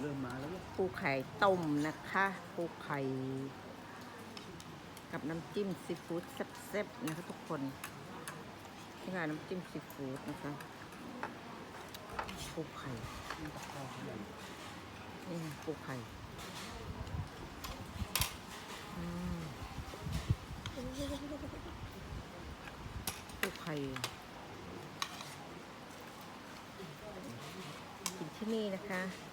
เริ่มมาแล้วเนี่ยปูไข่ต้มนะคะปูไข่กับน้ำจิ้มซีฟู้ดแซ่บๆนะคะทุกคนที่งานน้ำจิ้มซีฟู้ดนะคะปูไข่นี่ปูไข่ปูไข่กินที่นี่นะคะ